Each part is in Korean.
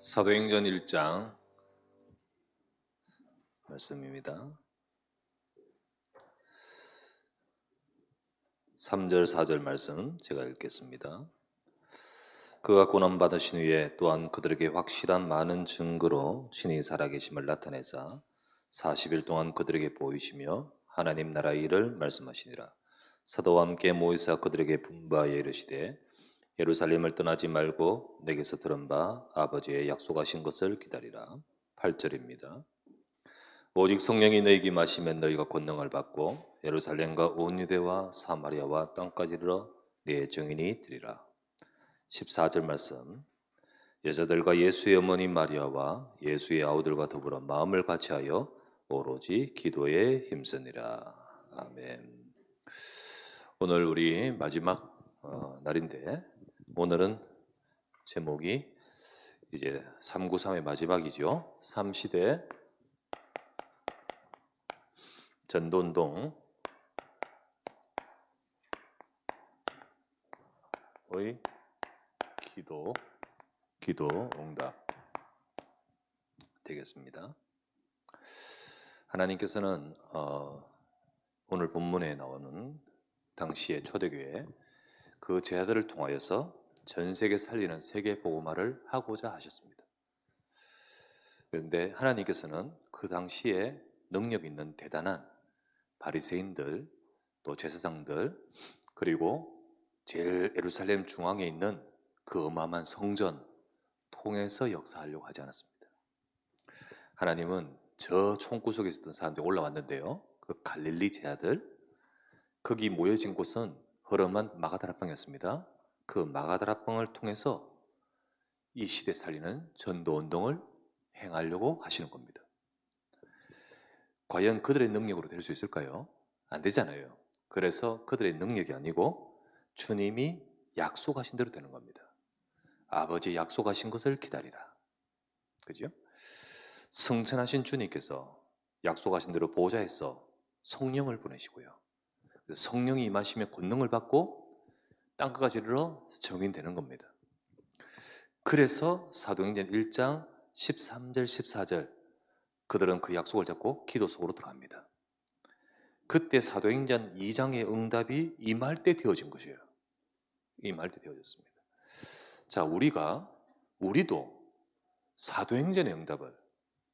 사도행전 1장 말씀입니다. 3절 4절 말씀 제가 읽겠습니다. 그가 고난 받으신 후에 또한 그들에게 확실한 많은 증거로 친히 살아계심을 나타내사 40일 동안 그들에게 보이시며 하나님 나라의 일을 말씀하시니라. 사도와 함께 모이사 그들에게 분부하여 이르시되 예루살렘을 떠나지 말고 내게서 들은 바 아버지의 약속하신 것을 기다리라. 8절입니다. 오직 성령이 너희에게 임하시면 너희가 권능을 받고 예루살렘과 온 유대와 사마리아와 땅까지 이르러 내 증인이 되리라. 14절 말씀. 여자들과 예수의 어머니 마리아와 예수의 아우들과 더불어 마음을 같이하여 오로지 기도에 힘쓰니라. 아멘. 오늘 우리 마지막 날인데 오늘은 제목이 이제 393의 마지막이죠. 3시대 전도운동의 기도 응답 되겠습니다. 하나님께서는 오늘 본문에 나오는 당시의 초대교회 그 제자들을 통하여서 전 세계 살리는 세계 복음화를 하고자 하셨습니다. 그런데 하나님께서는 그 당시에 능력 있는 대단한 바리새인들 또 제사장들 그리고 제일 예루살렘 중앙에 있는 그 어마어마한 성전 통해서 역사하려고 하지 않았습니다. 하나님은 저 총구석에 있었던 사람들이 올라왔는데요. 그 갈릴리 제자들 거기 모여진 곳은 허름한 마가다라방이었습니다. 그 마가다라방을 통해서 이 시대 살리는 전도운동을 행하려고 하시는 겁니다. 과연 그들의 능력으로 될 수 있을까요? 안 되잖아요. 그래서 그들의 능력이 아니고 주님이 약속하신 대로 되는 겁니다. 아버지 약속하신 것을 기다리라. 그죠? 성천하신 주님께서 약속하신 대로 보좌에서 성령을 보내시고요. 성령이 임하시면 권능을 받고 땅끝까지 이르러 증인되는 겁니다. 그래서 사도행전 1장 13절 14절 그들은 그 약속을 잡고 기도 속으로 들어갑니다. 그때 사도행전 2장의 응답이 임할 때 되어진 것이에요. 임할 때 되어졌습니다. 자, 우리도 사도행전의 응답을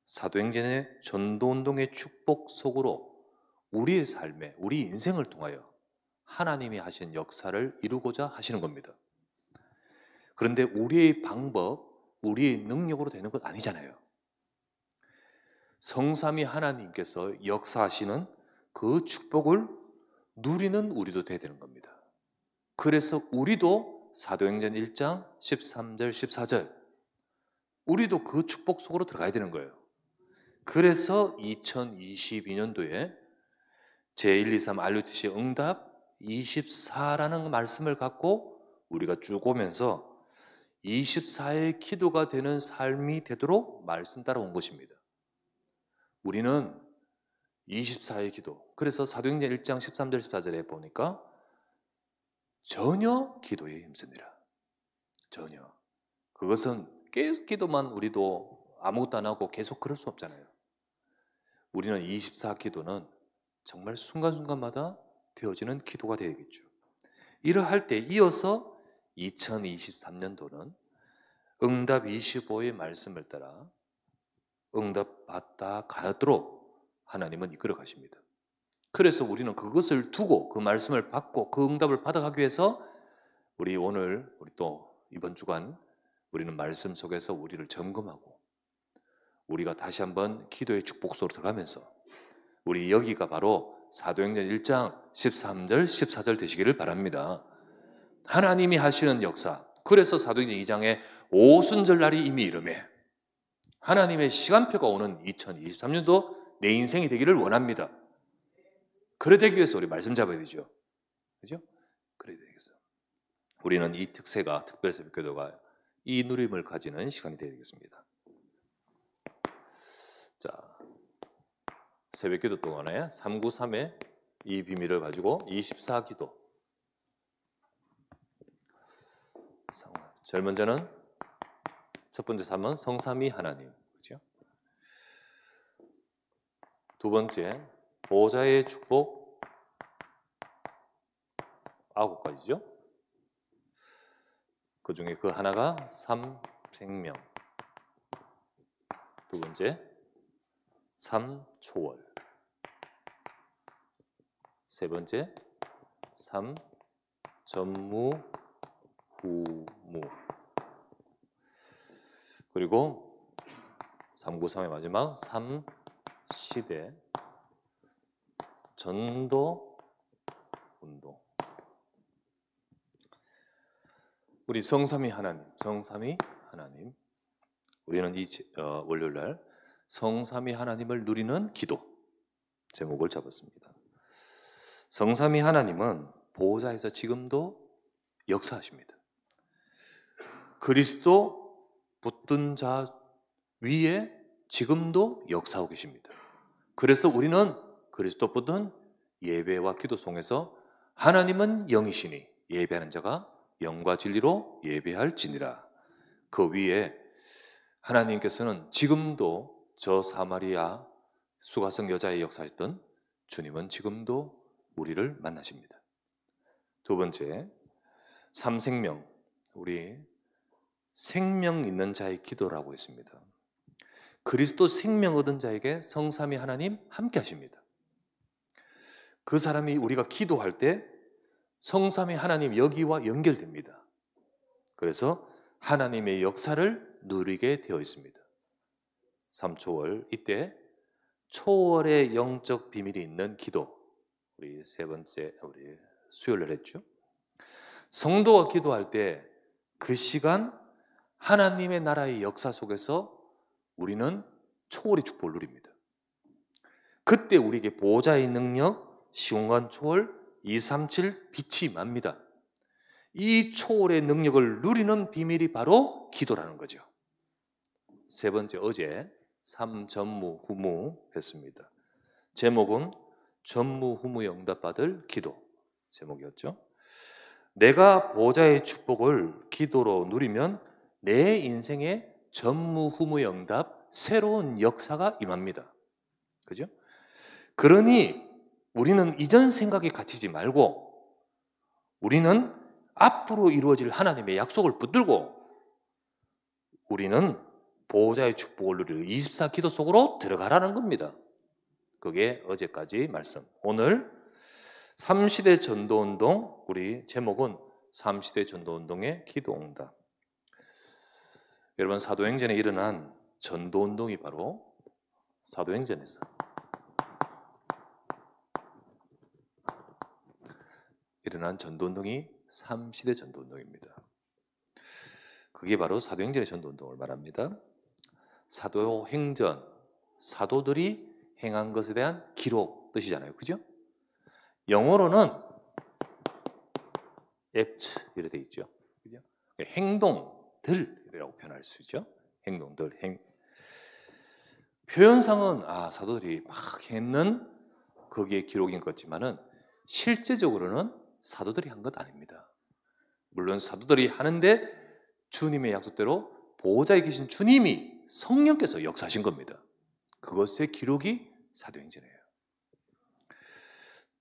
사도행전의 전도운동의 축복 속으로 우리의 삶에 우리 인생을 통하여 하나님이 하신 역사를 이루고자 하시는 겁니다. 그런데 우리의 방법, 우리의 능력으로 되는 것 아니잖아요. 성삼위 하나님께서 역사하시는 그 축복을 누리는 우리도 돼야 되는 겁니다. 그래서 우리도 사도행전 1장 13절 14절 우리도 그 축복 속으로 들어가야 되는 거예요. 그래서 2022년도에 제123 RUTC 응답 24라는 말씀을 갖고 우리가 쭉 오면서 24의 기도가 되는 삶이 되도록 말씀 따라온 것입니다. 우리는 24의 기도, 그래서 사도행전 1장 13절 14절에 보니까 전혀 기도에 힘쓰니라. 전혀. 그것은 계속 기도만 우리도 아무것도 안 하고 계속 그럴 수 없잖아요. 우리는 24 기도는 정말 순간순간마다 되어지는 기도가 되겠죠. 이러할 때 이어서 2023년도는 응답 25의 말씀을 따라 응답 받다 가도록 하나님은 이끌어 가십니다. 그래서 우리는 그것을 두고 그 말씀을 받고 그 응답을 받아가기 위해서 우리 또 이번 주간 우리는 말씀 속에서 우리를 점검하고 우리가 다시 한번 기도의 축복 속으로 들어가면서 우리 여기가 바로 사도행전 1장 13절 14절 되시기를 바랍니다. 하나님이 하시는 역사, 그래서 사도행전 2장에 오순절날이 이미 이르매 하나님의 시간표가 오는 2023년도 내 인생이 되기를 원합니다. 그래 되기 위해서 우리 말씀 잡아야 되죠. 그죠? 그래야 되겠어. 우리는 이 특별 새벽기도가 이 누림을 가지는 시간이 되어야 되겠습니다. 자, 새벽기도 동안에 393의 이 비밀을 가지고 24기도. 제일 먼저는 첫 번째 삶은 성삼위 하나님, 그죠? 두 번째 보좌의 축복 9가지죠. 그 중에 그 하나가 삼생명, 두 번째 삼초월, 세 번째 삼전무후무, 그리고 393의 마지막 삼시대 전도 운동. 우리 성삼위 하나님, 우리는 이 월요일날 성삼위 하나님을 누리는 기도 제목을 잡았습니다. 성삼위 하나님은 보호자에서 지금도 역사하십니다. 그리스도 붙든 자 위에 지금도 역사하고 계십니다. 그래서 우리는 그리스도 붙든 예배와 기도 속에서 하나님은 영이시니 예배하는 자가 영과 진리로 예배할지니라. 그 위에 하나님께서는 지금도 저 사마리아 수가성 여자의 역사했던 주님은 지금도 우리를 만나십니다. 두 번째, 삼생명, 우리 생명 있는 자의 기도라고 했습니다. 그리스도 생명 얻은 자에게 성삼위 하나님 함께 하십니다. 그 사람이 우리가 기도할 때 성삼위 하나님 여기와 연결됩니다. 그래서 하나님의 역사를 누리게 되어 있습니다. 삼초월, 이때 초월의 영적 비밀이 있는 기도, 우리 세 번째 우리 수요일날 했죠. 성도가 기도할 때 그 시간 하나님의 나라의 역사 속에서 우리는 초월의 축복을 누립니다. 그때 우리에게 보호자의 능력, 시공간 초월, 237 빛이 납니다. 이 초월의 능력을 누리는 비밀이 바로 기도라는 거죠. 세 번째, 어제 삼전무후무 했습니다. 제목은 전무후무에 응답받을 기도 제목이었죠. 내가 보호자의 축복을 기도로 누리면 내 인생에 전무후무의 응답, 새로운 역사가 임합니다. 그죠? 그러니 우리는 이전 생각에 갇히지 말고 우리는 앞으로 이루어질 하나님의 약속을 붙들고 우리는 보호자의 축복을 누리는 24기도 속으로 들어가라는 겁니다. 그게 어제까지 말씀. 오늘 3시대 전도운동, 우리 제목은 3시대 전도운동의 기도응답. 여러분, 사도행전에 일어난 전도운동이 바로 사도행전에서 일어난 전도운동이 3시대 전도운동입니다. 그게 바로 사도행전의 전도운동을 말합니다. 사도행전, 사도들이 행한 것에 대한 기록 뜻이잖아요. 그죠? 영어로는 act 이렇게 돼 있죠. 그죠? 행동들이라고 표현할 수 있죠. 행동들, 표현상은 사도들이 막 했는 거기에 기록인 것 같지만은 실제적으로는 사도들이 한 것 아닙니다. 물론 사도들이 하는데 주님의 약속대로 보호자에 계신 주님이 성령께서 역사하신 겁니다. 그것의 기록이 사도행전이에요.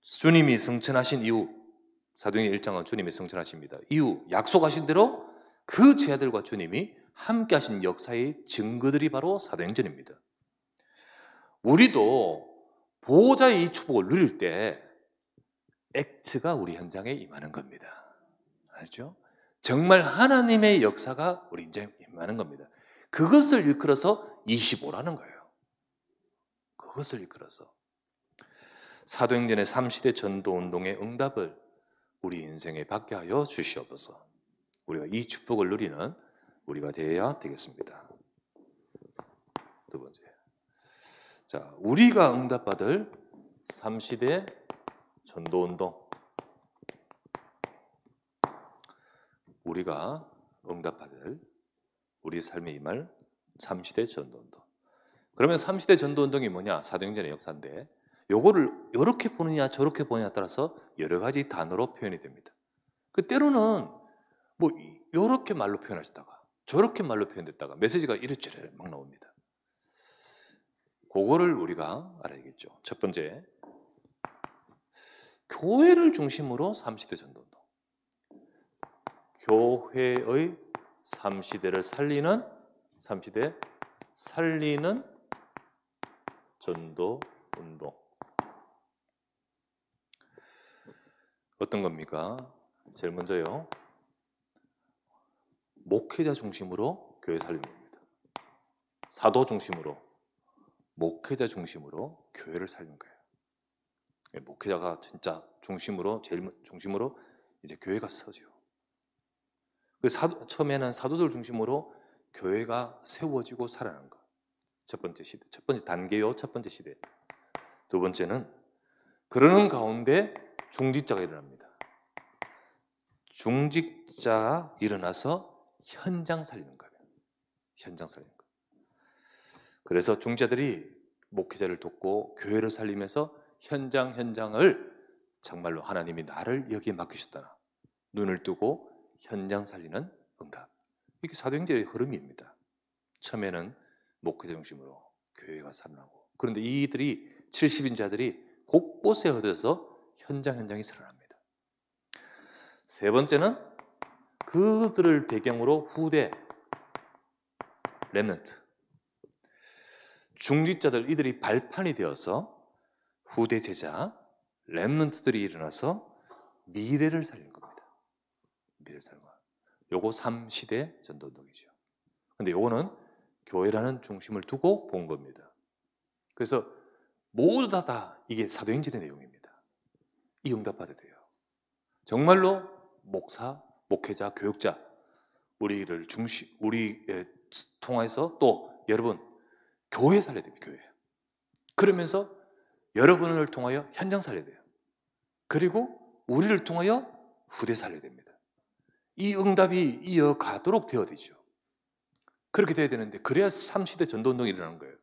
주님이 승천하신 이후, 사도행전 1장은 주님이 승천하십니다. 이후 약속하신 대로 그 제자들과 주님이 함께 하신 역사의 증거들이 바로 사도행전입니다. 우리도 보호자의 이 축복을 누릴 때 액트가 우리 현장에 임하는 겁니다. 알죠? 정말 하나님의 역사가 우리 현장에 임하는 겁니다. 그것을 일컬어서 25라는 거예요. 그것을 일컬어서 사도행전의 3시대 전도운동의 응답을 우리 인생에 받게 하여 주시옵소서. 우리가 이 축복을 누리는 우리가 되어야 되겠습니다. 두 번째, 자, 우리가 응답받을 3시대 전도운동, 우리가 응답받을 우리 삶에 임할 3시대 전도운동. 그러면 3시대 전도운동이 뭐냐? 사도행전의 역사인데 요거를 이렇게 보느냐 저렇게 보느냐에 따라서 여러 가지 단어로 표현이 됩니다. 그 때로는 뭐 이렇게 말로 표현하시다가 저렇게 말로 표현됐다가 메시지가 이래저래 막 나옵니다. 그거를 우리가 알아야겠죠. 첫 번째, 교회를 중심으로 3시대 전도운동. 교회의 3시대를 살리는 3시대 살리는 전도운동. 어떤 겁니까? 제일 먼저요. 목회자 중심으로 교회 살리는 겁니다. 사도 중심으로, 목회자 중심으로 교회를 살리는 거예요. 목회자가 진짜 중심으로, 제일 중심으로 이제 교회가 서죠. 처음에는 사도들 중심으로 교회가 세워지고 살아난 것. 첫 번째 시대, 첫 번째 단계요, 첫 번째 시대. 두 번째는 그러는 가운데 중직자가 일어납니다. 중직자가 일어나서 현장 살리는 거예요. 현장 살리는 거예요. 그래서 중직자들이 목회자를 돕고 교회를 살리면서 현장을 정말로 하나님이 나를 여기에 맡기셨다. 눈을 뜨고 현장 살리는 응답. 이게 사도행전의 흐름입니다. 처음에는 목회자 중심으로 교회가 살아나고, 그런데 이들이 70인자들이 곳곳에 얻어서 현장이 살아납니다. 세 번째는 그들을 배경으로 후대 렘넌트, 중직자들, 이들이 발판이 되어서 후대 제자 렘넌트들이 일어나서 미래를 살리는 겁니다. 미래를 살리는 거. 요거 3시대 전도운동이죠. 근데 요거는 교회라는 중심을 두고 본 겁니다. 그래서 모두 다 이게 사도행전의 내용입니다. 이 응답받아야 돼요. 정말로 목사, 목회자, 교육자, 우리를 통해서 또 여러분 교회 살려야 돼요. 교회. 그러면서 여러분을 통하여 현장 살려야 돼요. 그리고 우리를 통하여 후대 살려야 됩니다. 이 응답이 이어가도록 되어야 되죠. 그렇게 돼야 되는데, 그래야 3시대 전도운동이 일어나는 거예요.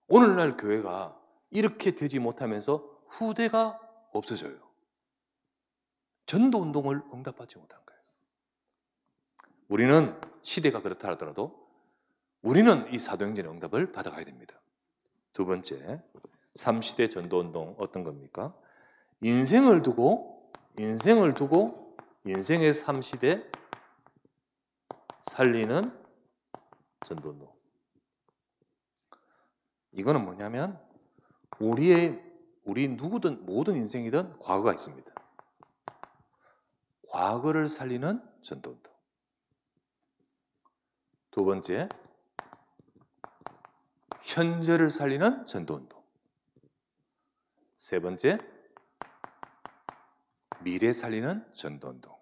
오늘날 교회가 이렇게 되지 못하면서 후대가 없어져요. 전도운동을 응답받지 못한 거예요. 우리는 시대가 그렇다 하더라도 우리는 이 사도행전의 응답을 받아가야 됩니다. 두 번째, 3시대 전도운동 어떤 겁니까? 인생을 두고 인생의 3시대 살리는 전도운동. 이거는 뭐냐면 우리 누구든 모든 인생이든 과거가 있습니다. 과거를 살리는 전도운동. 두 번째, 현재를 살리는 전도운동. 세 번째, 미래 살리는 전도운동.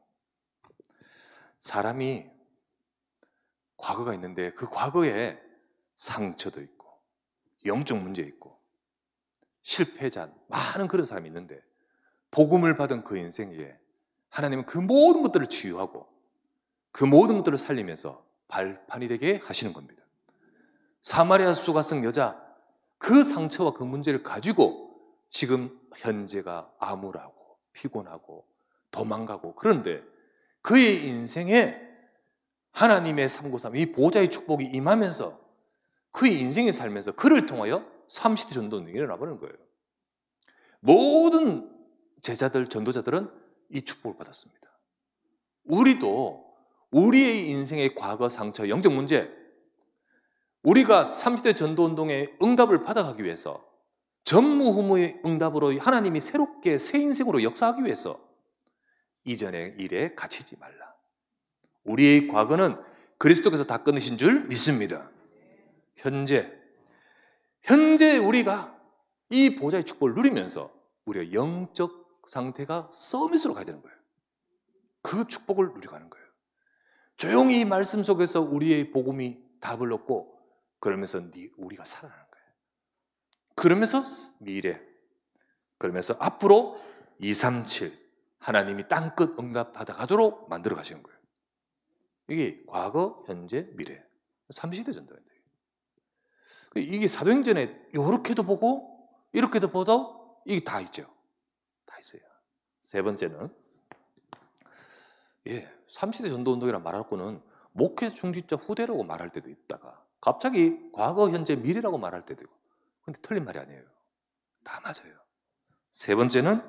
사람이 과거가 있는데 그 과거에 상처도 있고 영적 문제 있고 실패자, 많은 그런 사람이 있는데, 복음을 받은 그 인생에 하나님은 그 모든 것들을 치유하고 그 모든 것들을 살리면서 발판이 되게 하시는 겁니다. 사마리아 수가성 여자, 그 상처와 그 문제를 가지고 지금 현재가 암울하고 피곤하고 도망가고, 그런데 그의 인생에 하나님의 393, 이 보좌의 축복이 임하면서 그의 인생에 살면서 그를 통하여 3시대 전도운동이 일어나버리는 거예요. 모든 제자들, 전도자들은 이 축복을 받았습니다. 우리도 우리의 인생의 과거 상처, 영적 문제, 우리가 30대 전도운동의 응답을 받아가기 위해서, 전무후무의 응답으로 하나님이 새롭게 새 인생으로 역사하기 위해서 이전의 일에 갇히지 말라. 우리의 과거는 그리스도께서 다 끊으신 줄 믿습니다. 현재 우리가 이 보좌의 축복을 누리면서 우리의 영적 상태가 서밋으로 가야 되는 거예요. 그 축복을 누려가는 거예요. 조용히 말씀 속에서 우리의 복음이 답을 얻고, 그러면서 우리가 살아나는 거예요. 그러면서 미래, 그러면서 앞으로 237 하나님이 땅끝 응답 받아가도록 만들어 가시는 거예요. 이게 과거, 현재, 미래 3시대 전도인데, 이게 사도행전에 이렇게도 보고 이렇게도 보도 이게 다 있죠. 다 있어요. 세 번째는 3시대 전도운동이란 말하고는 목회 중직자 후대라고 말할 때도 있다가 갑자기 과거, 현재, 미래라고 말할 때도 있고. 근데 틀린 말이 아니에요. 다 맞아요. 세 번째는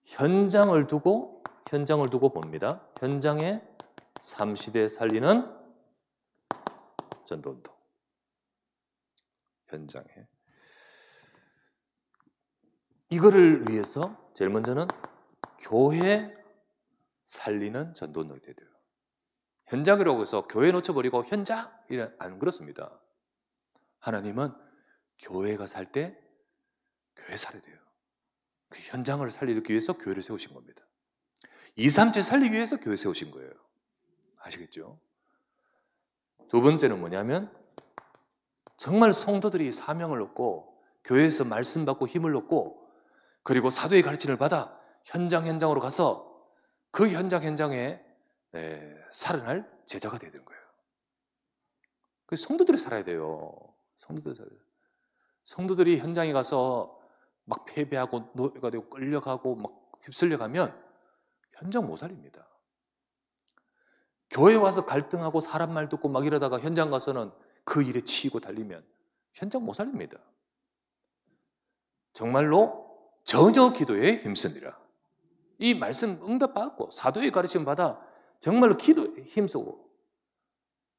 현장을 두고 봅니다. 현장에 삼시대 살리는 전도운동. 현장에. 이거를 위해서 제일 먼저는 교회 살리는 전도운동이 돼야 돼요. 현장이라고 해서 교회 놓쳐버리고 현장? 안 그렇습니다. 하나님은 교회가 살 때 교회 살아야 돼요. 그 현장을 살리기 위해서 교회를 세우신 겁니다. 2, 3체 살리기 위해서 교회 세우신 거예요. 아시겠죠? 두 번째는 뭐냐면 정말 성도들이 사명을 얻고 교회에서 말씀 받고 힘을 얻고 그리고 사도의 가르침을 받아 현장으로 가서 그 현장에 살아날 제자가 되야 되는 거예요. 그래서 성도들이 살아야 돼요. 성도들이 현장에 가서 막 패배하고 노예가 되고 끌려가고 막 휩쓸려 가면 현장 못 살립니다. 교회 와서 갈등하고 사람 말 듣고 막 이러다가 현장 가서는 그 일에 치이고 달리면 현장 못 살립니다. 정말로 전혀 기도에 힘쓰니라. 이 말씀 응답받고 사도의 가르침 받아 정말로 기도에 힘쓰고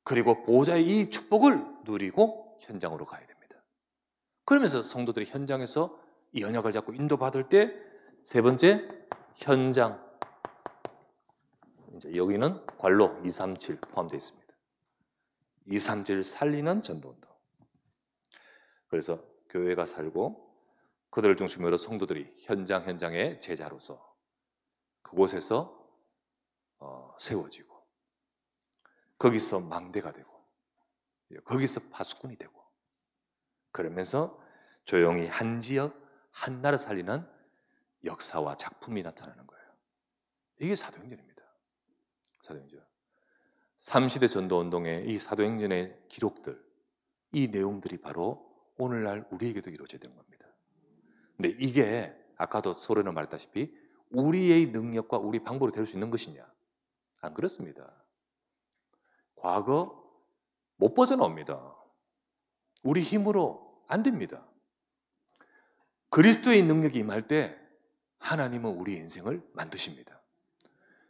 그리고 보호자의 이 축복을 누리고 현장으로 가야 됩니다. 그러면서 성도들이 현장에서 이 언약을 잡고 인도받을 때 세 번째 현장. 이제 여기는 관로 237 포함되어 있습니다. 237 살리는 전도운동. 그래서 교회가 살고 그들을 중심으로 성도들이 현장의 제자로서 그곳에서 세워지고 거기서 망대가 되고 거기서 파수꾼이 되고 그러면서 조용히 한 지역, 한 나라 살리는 역사와 작품이 나타나는 거예요. 이게 사도행전입니다. 사도행전. 3시대 전도운동의 이 사도행전의 기록들, 이 내용들이 바로 오늘날 우리에게도 이루어져야 되는 겁니다. 근데 이게 아까도 소련은 말했다시피 우리의 능력과 우리 방법으로 될 수 있는 것이냐? 안 그렇습니다. 과거 못 벗어나옵니다. 우리 힘으로 안 됩니다. 그리스도의 능력이 임할 때 하나님은 우리 인생을 만드십니다.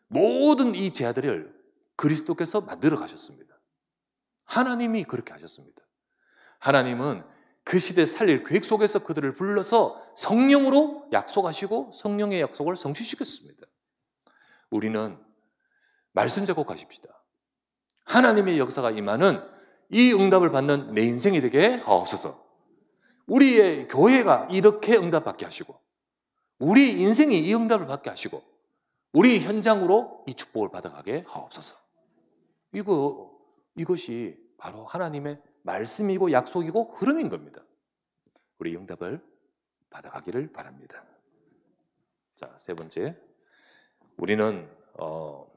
모든 이 제자들을 그리스도께서 만들어 가셨습니다. 하나님이 그렇게 하셨습니다. 하나님은 그 시대 살릴 계획 속에서 그들을 불러서 성령으로 약속하시고 성령의 약속을 성취시켰습니다. 우리는 말씀 잡고 가십시다. 하나님의 역사가 임하는 이 응답을 받는 내 인생이 되게 하옵소서. 우리의 교회가 이렇게 응답받게 하시고 우리 인생이 이 응답을 받게 하시고 우리 현장으로 이 축복을 받아가게 하옵소서. 이것이 바로 하나님의 말씀이고 약속이고 흐름인 겁니다. 우리 응답을 받아가기를 바랍니다. 자, 세 번째, 우리는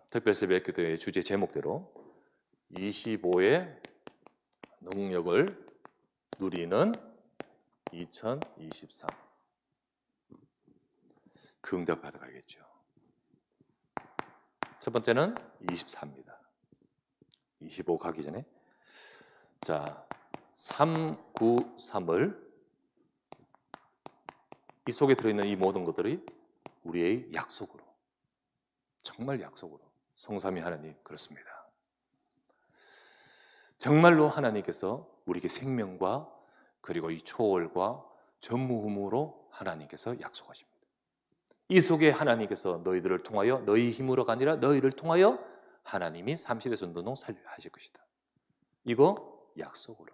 특별새벽기도의 주제 제목대로 25의 능력을 누리는 2023 그 응답 받아가겠죠. 첫 번째는 24입니다. 25 가기 전에 자 393을 이 속에 들어있는 이 모든 것들이 우리의 약속으로 정말 약속으로 성삼위 하나님 그렇습니다. 정말로 하나님께서 우리에게 생명과 그리고 이 초월과 전무후무로 하나님께서 약속하십니다. 이 속에 하나님께서 너희들을 통하여 너희 힘으로가 아니라 너희를 통하여 하나님이 삼시대 전도운동 하실 것이다. 이거 약속으로.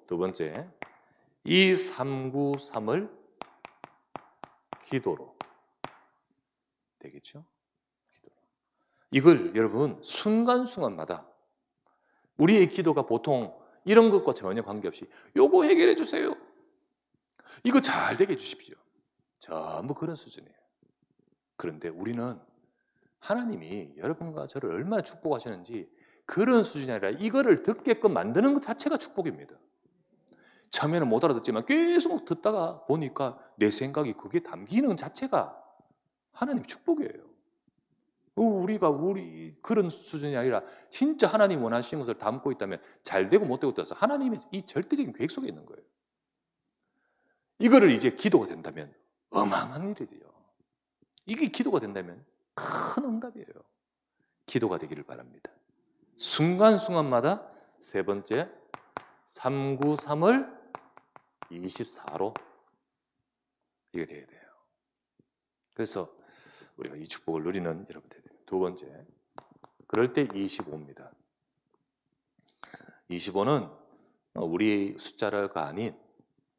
두 번째, 이 393을 기도로 되겠죠? 기도로. 이걸 여러분 순간순간마다 우리의 기도가 보통 이런 것과 전혀 관계없이 요거 해결해 주세요. 이거 잘 되게 해 주십시오. 전부 그런 수준이에요. 그런데 우리는 하나님이 여러분과 저를 얼마나 축복하시는지 그런 수준이 아니라 이거를 듣게끔 만드는 것 자체가 축복입니다. 처음에는 못 알아듣지만 계속 듣다가 보니까 내 생각이 그게 담기는 자체가 하나님 축복이에요. 우리 그런 수준이 아니라 진짜 하나님 원하시는 것을 담고 있다면 잘 되고 못 되고 떠나서 하나님의 이 절대적인 계획 속에 있는 거예요. 이거를 이제 기도가 된다면 어마어마한 일이지요. 이게 기도가 된다면 큰 응답이에요. 기도가 되기를 바랍니다. 순간순간마다 세 번째 393을 24로 이게 돼야 돼요. 그래서 우리가 이 축복을 누리는 여러분들 두 번째 그럴 때 25입니다. 25는 우리 숫자가 아닌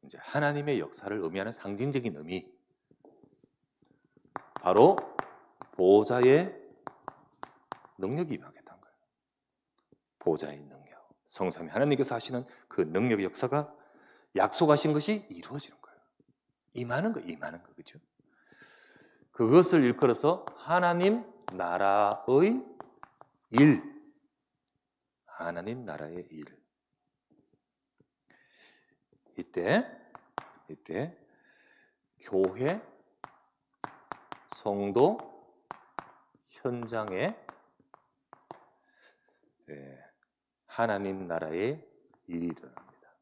이제 하나님의 역사를 의미하는 상징적인 의미, 바로 보호자의 능력이 임하겠다는 거예요. 보호자의 능력, 성삼위 하나님께서 하시는 그 능력의 역사가 약속하신 것이 이루어지는 거예요. 임하는 거, 그렇죠? 그것을 일컬어서 하나님 나라의 일, 하나님 나라의 일. 이때 교회, 성도, 현장에 하나님 나라의 일이 일어납니다.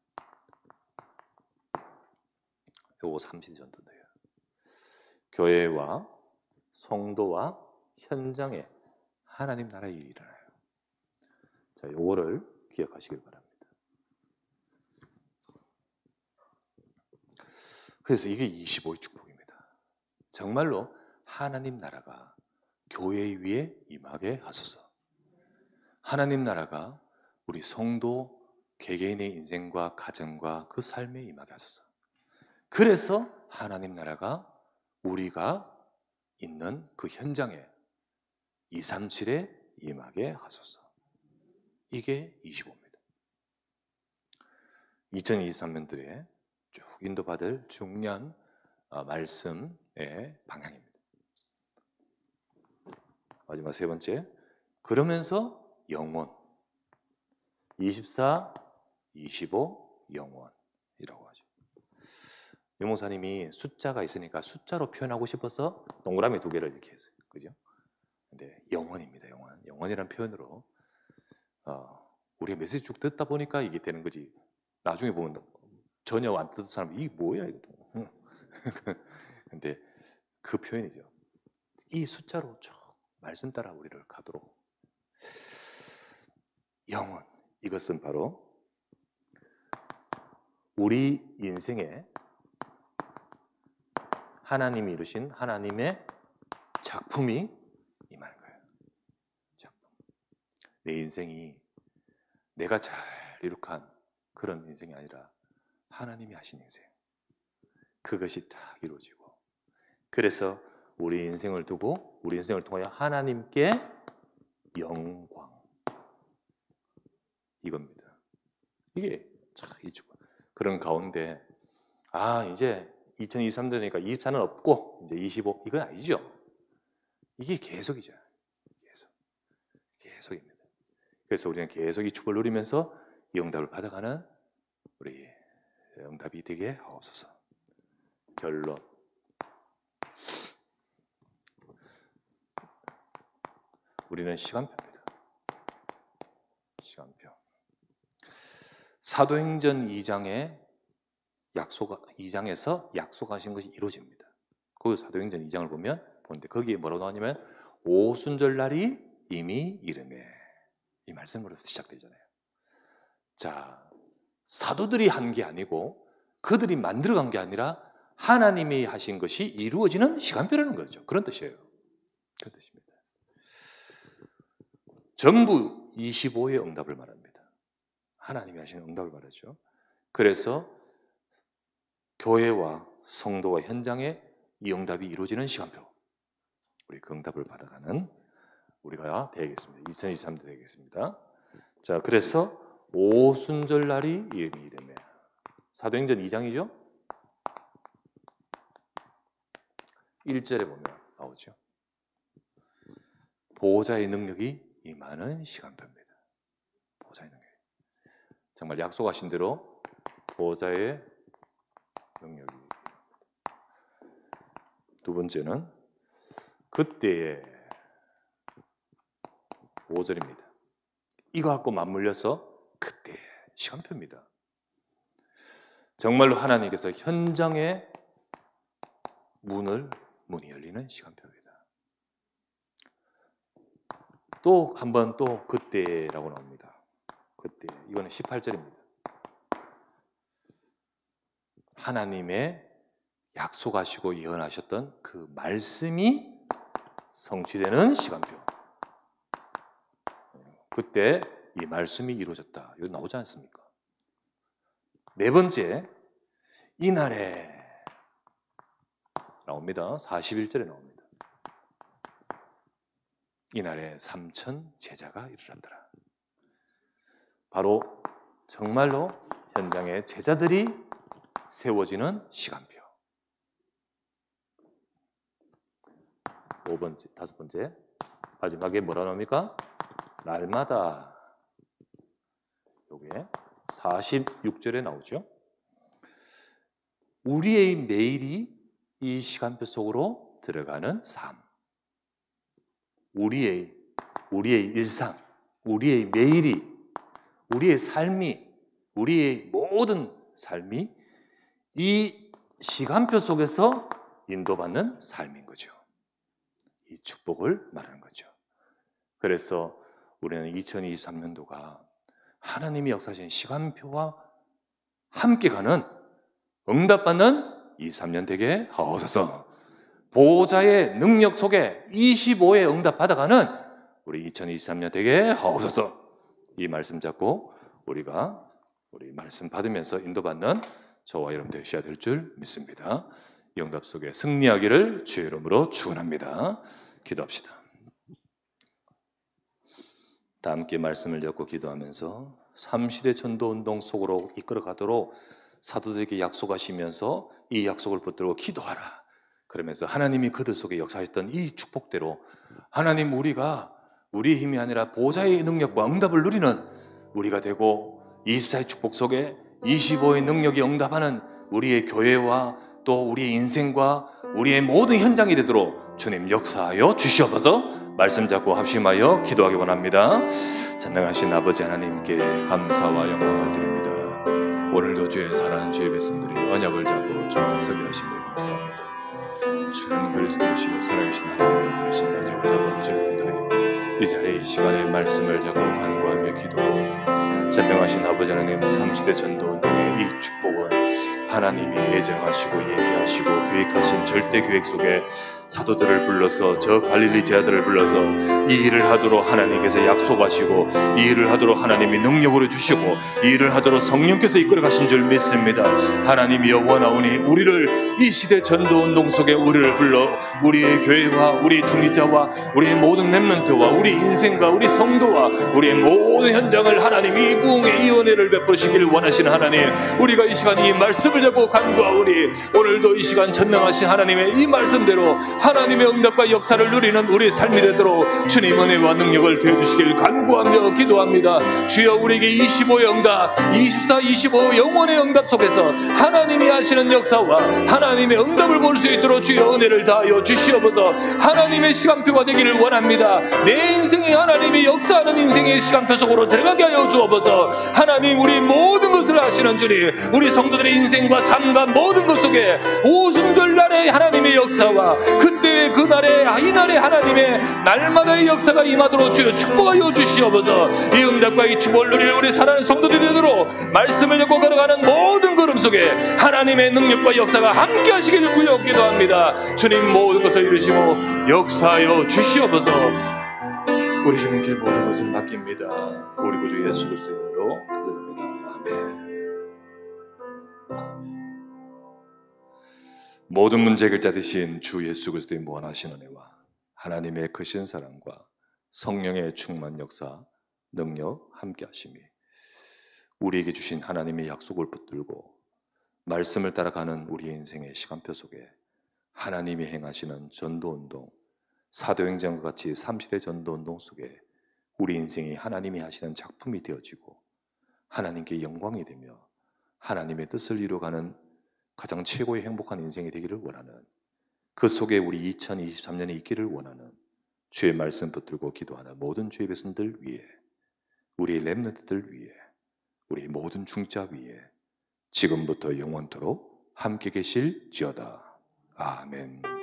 요거 삼시전도예요. 교회와 성도와 현장에 하나님 나라의 일이 일어나요. 자, 요거를 기억하시길 바랍니다. 그래서 이게 25의 축복입니다. 정말로 하나님 나라가 교회 위에 임하게 하소서. 하나님 나라가 우리 성도 개개인의 인생과 가정과 그 삶에 임하게 하소서. 그래서 하나님 나라가 우리가 있는 그 현장에 237에 임하게 하소서. 이게 25입니다. 2023년도에 쭉 인도받을 중요한 말씀의 방향입니다. 마지막 세 번째, 그러면서 영원 24, 25 영원이라고 하죠. 유 목사님이 숫자가 있으니까 숫자로 표현하고 싶어서 동그라미 두 개를 이렇게 했어요. 그죠? 근데 영원입니다. 영원이라는 표현으로 우리가 메시지 쭉 듣다 보니까 이게 되는 거지. 나중에 보면 전혀 안 듣는 사람이 이게 뭐야 이거. 근데 그 표현이죠. 이 숫자로 쭉 말씀 따라 우리를 가도록. 영원, 이것은 바로 우리 인생에 하나님이 이루신 하나님의 작품이 임하는 거예요. 작품. 내 인생이 내가 잘 이룩한 그런 인생이 아니라 하나님이 하신 인생. 그것이 딱 이루어지고, 그래서 우리 인생을 두고 우리 인생을 통하여 하나님께 영광, 이겁니다. 이게 참 이쪽 그런 가운데 이제 2023년이니까 24는 없고 이제 25 이건 아니죠. 이게 계속이죠. 계속입니다. 그래서 우리는 계속 이 축복을 누리면서 이 응답을 받아가는 우리 응답이 되게 하옵소서. 결론. 우리는 시간표입니다. 시간표. 사도행전 2장에서 약속하신 것이 이루어집니다. 거기 사도행전 2장을 보는데 거기에 뭐라고 나오냐면 오순절날이 이미 이르매, 이 말씀으로 시작되잖아요. 자, 사도들이 한 게 아니고 그들이 만들어간 게 아니라 하나님이 하신 것이 이루어지는 시간표라는 거죠. 그런 뜻이에요. 그런 뜻입니다. 전부 25의 응답을 말합니다. 하나님이 하신 응답을 말하죠. 그래서 교회와 성도와 현장에 이 응답이 이루어지는 시간표, 우리 그 응답을 받아가는 우리가 되겠습니다. 2023년 되겠습니다. 자, 그래서 오순절날이 이르매, 사도행전 2장이죠. 1절에 보면 나오죠. 보호자의 능력이 임하는 시간표입니다. 보호자의 능력. 정말 약속하신 대로 보호자의 능력이. 두 번째는 그때에 5절입니다. 이거 갖고 맞물려서 그때 시간표입니다. 정말로 하나님께서 현장의 문이 열리는 시간표입니다. 또 한 번 또 그때라고 나옵니다. 그때. 이거는 18절입니다. 하나님의 약속하시고 예언하셨던 그 말씀이 성취되는 시간표. 그때 이 말씀이 이루어졌다. 이거 나오지 않습니까? 네 번째, 이날에 나옵니다. 41절에 나옵니다. 이날에 3천 제자가 일어났더라. 바로 정말로 현장에 제자들이 세워지는 시간표. 5번째, 5번째, 마지막에 뭐라 나옵니까? 날마다. 요게 46절에 나오죠. 우리의 매일이 이 시간표 속으로 들어가는 삶. 우리의 일상, 우리의 매일이, 우리의 삶이, 우리의 모든 삶이 이 시간표 속에서 인도받는 삶인 거죠. 이 축복을 말하는 거죠. 그래서 우리는 2023년도가 하나님이 역사하신 시간표와 함께 가는 응답받는 23년 되게 하옵소서. 보호자의 능력 속에 25에 응답받아가는 우리 2023년 되게 하옵소서. 이 말씀 잡고 우리 말씀 받으면서 인도받는 저와 여러분 되셔야 될 줄 믿습니다. 이 응답 속에 승리하기를 주의 이름으로 축원합니다. 기도합시다. 다 함께 말씀을 엮고 기도하면서 3시대 전도운동 속으로 이끌어가도록 사도들에게 약속하시면서 이 약속을 붙들고 기도하라. 그러면서 하나님이 그들 속에 역사하셨던 이 축복대로 하나님 우리가 우리의 힘이 아니라 보호자의 능력과 응답을 누리는 우리가 되고 24의 축복 속에 25의 능력이 응답하는 우리의 교회와 또 우리의 인생과 우리의 모든 현장이 되도록 주님 역사하여 주시옵소서. 말씀 잡고 합심하여 기도하기 원합니다. 전능하신 아버지 하나님께 감사와 영광을 드립니다. 오늘도 주의 사랑하는 주의 백성들이 언약을 잡고 주님과 서게 하심을 감사합니다. 주는 그리스도시요 살아계신 하나님을 들으신 언약을 잡은 주님들이 이 자리에 이 시간에 말씀을 잡고 간구하며 기도하오니 전능하신 아버지 하나님 3시대 전도운동의 이 축복은 하나님이 예정하시고 얘기하시고 계획하신 절대 계획 속에 사도들을 불러서 저 갈릴리 제자들을 불러서 이 일을 하도록 하나님께서 약속하시고 이 일을 하도록 하나님이 능력으로 주시고 이 일을 하도록 성령께서 이끌어 가신 줄 믿습니다. 하나님이여 원하오니 우리를 이 시대 전도운동 속에 우리를 불러 우리의 교회와 우리 중립자와 우리의 모든 렘넌트와 우리 인생과 우리 성도와 우리의 모든 현장을 하나님이 부흥의 이 은혜를 베푸시길 원하시는 하나님, 우리가 이 시간 이 말씀을 잡고 간구하오니 오늘도 이 시간 전능하신 하나님의 이 말씀대로 하나님의 응답과 역사를 누리는 우리의 삶이 되도록 주님 은혜와 능력을 더해주시길 간구하며 기도합니다. 주여 우리에게 25의 응답, 24, 25 영원의 응답 속에서 하나님이 하시는 역사와 하나님의 응답을 볼 수 있도록 주여 은혜를 다하여 주시옵소서. 하나님의 시간표가 되기를 원합니다. 내 인생이 하나님이 역사하는 인생의 시간표 속으로 들어가게 하여 주옵소서. 하나님 우리 모든 것을 아시는 주님, 우리 성도들의 인생과 삶과 모든 것 속에 오순절날의 하나님의 역사와 그때의 그날의 이날의 하나님의 날마다의 역사가 임하도록 주여 축복하여 주시옵소서. 이 응답과 이 축복을 누릴 우리 사랑하는 성도들이 되도록 말씀을 엮고 걸어가는 모든 걸음 속에 하나님의 능력과 역사가 함께 하시기를 구여 기도합니다. 주님 모든 것을 이루시고 역사하여 주시옵소서. 우리 주님께 모든 것을 맡깁니다. 우리 구주 예수 그리스도의 이름으로 기도드립니다. 아멘. 모든 문제 해결자 되신 주 예수 그리스도의 무한하신 은혜와 하나님의 크신 사랑과 성령의 충만 역사, 능력 함께 하심이 우리에게 주신 하나님의 약속을 붙들고 말씀을 따라가는 우리의 인생의 시간표 속에 하나님이 행하시는 전도운동, 사도행전과 같이 3시대 전도운동 속에 우리 인생이 하나님이 하시는 작품이 되어지고 하나님께 영광이 되며 하나님의 뜻을 이루어가는 가장 최고의 행복한 인생이 되기를 원하는, 그 속에 우리 2023년에 있기를 원하는 주의 말씀 붙들고 기도하는 모든 주의 백성들 위해, 우리 렘넌트들 위해, 우리 모든 중자 위에 지금부터 영원토록 함께 계실지어다. 아멘.